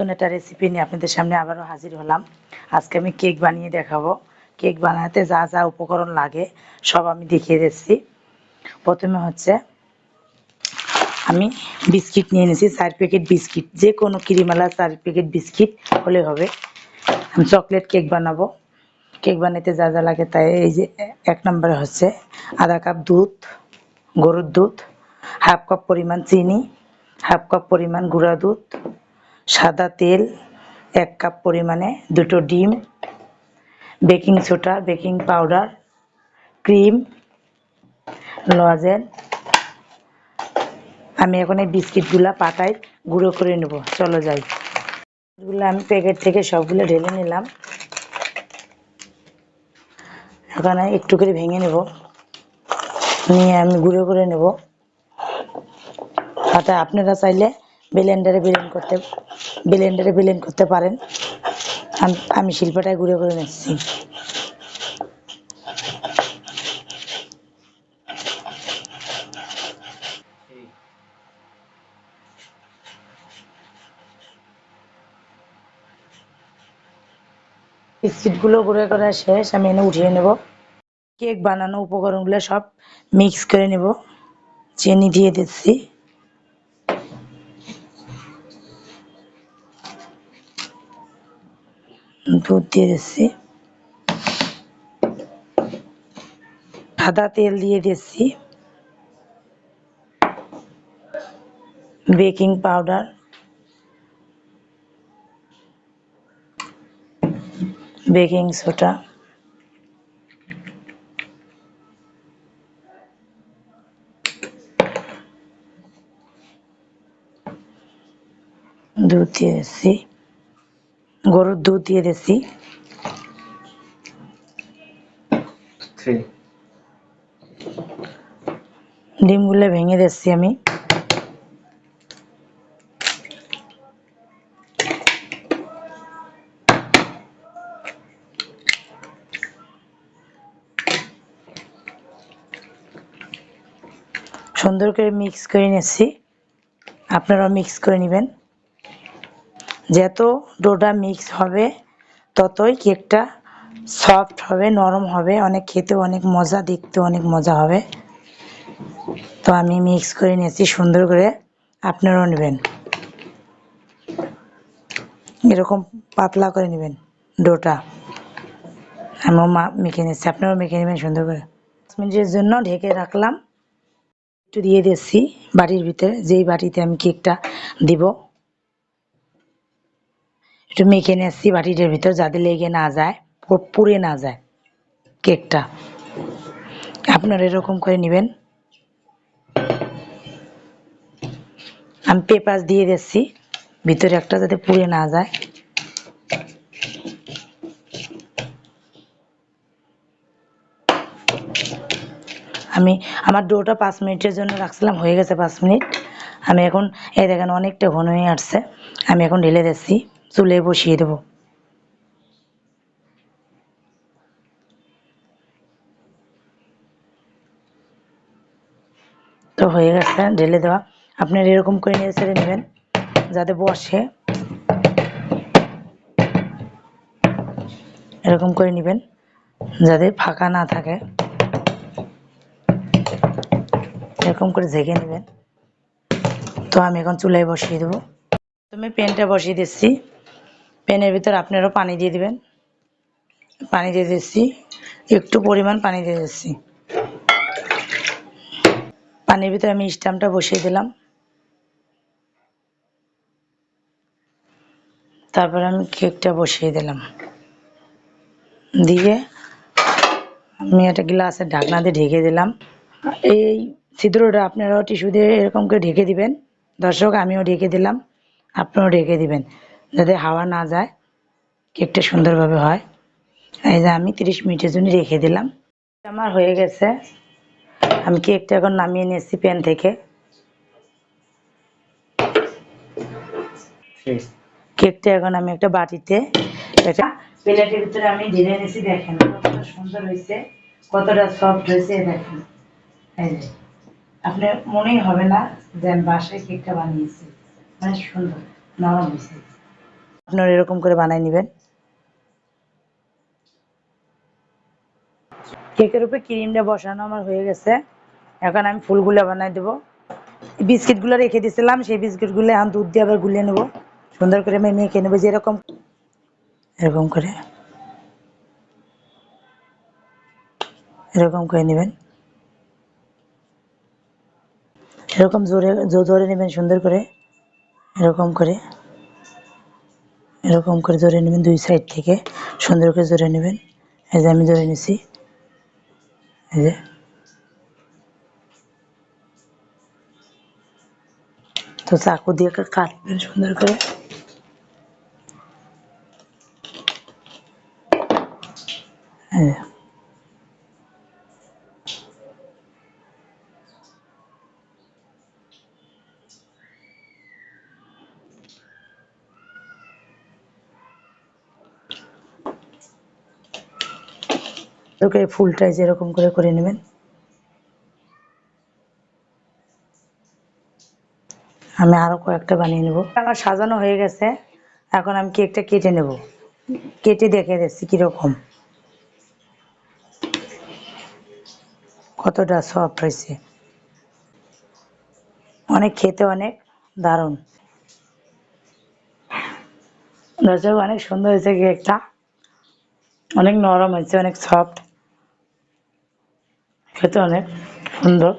নতুন একটা রেসিপি নিয়ে আপনাদের সামনে আবারও হাজির হলাম। আজকে আমি কেক বানিয়ে দেখাবো। কেক বানাতে যা যা উপকরণ লাগে সব আমি দেখিয়ে দিচ্ছি। প্রথমে হচ্ছে আমি বিস্কিট নিয়ে নিয়েছি 4 প্যাকেট বিস্কিট, যে কোনো ক্রিমওয়ালা 4 প্যাকেট বিস্কিট হলে হবে। আমি চকলেট কেক বানাবো। কেক বানাতে যা যা লাগে তাই এই যে 1 নম্বরে হচ্ছে আধা কাপ দুধ, গরুর দুধ, হাফ কাপ পরিমাণ চিনি, হাফ কাপ পরিমাণ গুঁড়া দুধ, সাদা তেল 1 কাপ পরিমাণে, 2টো ডিম, baking soda, baking powder, cream, lozenges. আমি এখন এই বিস্কিটগুলা পাটায় গুঁড়ো করে নেব। চলো যাই। এগুলো আমি প্যাকেট থেকে সবগুলো ঢেলে নিলাম। এখানে একটু করে ভেঙে নেব, নিয়ে আমি গুঁড়ো করে নেব পাটায়। আপনারা চাইলে ব্লেন্ডারে ব্লেন্ড করতে পারেন। আমি শিল্পাটায় গুঁড়ো করে নিচ্ছি। বিস্কিটগুলো গুঁড়ো করা শেষ, আমি এনে উঠিয়ে নেব। কেক বানানো উপকরণগুলো সব মিক্স করে নেব। চিনি দিয়ে দিচ্ছি, দুধ দিয়ে দিচ্ছি, সাদা তেল দিয়ে দিচ্ছি, বেকিং পাউডার, বেকিং সোডা, দুধ দিয়ে দিচ্ছি, গরুর দুধ দিয়ে দিচ্ছি, ডিমগুলো ভেঙে দিচ্ছি আমি। সুন্দর করে মিক্স করে নিচ্ছি। আপনারাও মিক্স করে নেবেন। যত ডোটা মিক্স হবে ততই কেকটা সফট হবে, নরম হবে, অনেক খেতে অনেক মজা, দেখতে অনেক মজা হবে। তো আমি মিক্স করে নিয়েছি সুন্দর করে। আপনারাও নেবেন, এরকম পাতলা করে নেবেন ডোটা। আমিও মেখে নিচ্ছি, আপনারাও মেখে নেবেন সুন্দর করে। 5 মিনিটের জন্য ঢেকে রাখলাম। একটু দিয়ে দিচ্ছি বাটির ভিতরে, যেই বাটিতে আমি কেকটা দিব। একটু মেখে নিচ্ছি বাটিটার ভিতর, যাতে লেগে না যায়, পুড়ে না যায় কেকটা। আপনারা এরকম করে নেবেন। আমি পেপার দিয়ে দিচ্ছি ভিতরে একটা, যাতে পুড়ে না যায়। আমি আমার ডোটা 5 মিনিটের জন্য রাখছিলাম, হয়ে গেছে 5 মিনিট। আমি এখন এই দেখেন অনেকটা ঘন হয়ে আসছে। আমি এখন ঢেলে দিচ্ছি, চুলে বসিয়ে দেবো। তো হয়ে গেছে ঢেলে দেওয়া। আপনারা এরকম করে নিয়ে ছেড়ে নেবেন যাতে বসে, এরকম করে নেবেন যাতে ফাঁকা না থাকে। এরকম করে ঝেঁকে নেবেন। তো আমি এখন চুলায় বসিয়ে দেবো। প্রথমে প্যানটা বসিয়ে দিচ্ছি। প্যানের ভিতর আপনারাও পানি দিয়ে দিবেন। পানি দিয়ে দিচ্ছি, একটু পরিমাণ পানি দিয়ে দিচ্ছি। পানির ভিতরে আমি স্ট্যাম্পটা বসিয়ে দিলাম। তারপর আমি কেকটা বসিয়ে দিলাম, দিয়ে আমি একটা গ্লাসের ঢাকনা দিয়ে ঢেকে দিলাম। এই ছিদ্রটা আপনারাও টিস্যু দিয়ে এরকম করে ঢেকে দিবেন। দর্শক, আমিও ঢেকে দিলাম, আপনারাও ঢেকে দিবেন যাতে হাওয়া না যায়, কেকটা সুন্দরভাবে হয়। এই যে আমি 30 মিনিটের জন্য রেখে দিলাম। আমার হয়ে গেছে। আমি কেকটা এখন নামিয়ে নিয়েছি প্যান থেকে। কেকটা এখন আমি একটা বাটিতে, একটা প্লেটের ভিতরে আমি ঢেলে নিয়েছি। দেখেন কতটা সুন্দর হয়েছে, কতটা সফট হয়েছে। দেখেন, এই যে আপনার মনেই হবে না যে আমি বাসায় কেকটা বানিয়েছি। মানে সুন্দর নরম হয়েছে। আপনারা এরকম করে বানাই নেবেন। কেকের উপরে ক্রিমটা বসানো আমার হয়ে গেছে। এখন আমি ফুলগুলো বানাই দেবো। বিস্কিটগুলো রেখে দিয়েছিলাম, সেই বিস্কিটগুলো এখন দুধ দিয়ে আবার গুলিয়ে নেবো, সুন্দর করে আমি মেখে নেবো। যেরকম এরকম করে এরকম করে নেবেন, এরকম জোরে ধরে নেবেন সুন্দর করে, এরকম করে এরকম করে ধরে নেবেন, দুই সাইড থেকে সুন্দর করে ধরে নেবেন। এই যে আমি ধরে নিছি, এই যে। তো চাকু দিয়ে কাটবেন সুন্দর করে। এই যে। ওকে ফুলটাই যেরকম করে করে নেবেন। আমি আরো কয়েকটা বানিয়ে নেব। আমার সাজানো হয়ে গেছে, এখন আমি কেকটা কেটে নেব। কেটে দেখে দিচ্ছি কিরকম, কতটা সফট হয়েছে। অনেক খেতে অনেক দারুণ। দর্শক, অনেক সুন্দর হয়েছে কেকটা, অনেক নরম হয়েছে, অনেক সফট, খেতে অনেক সুন্দর।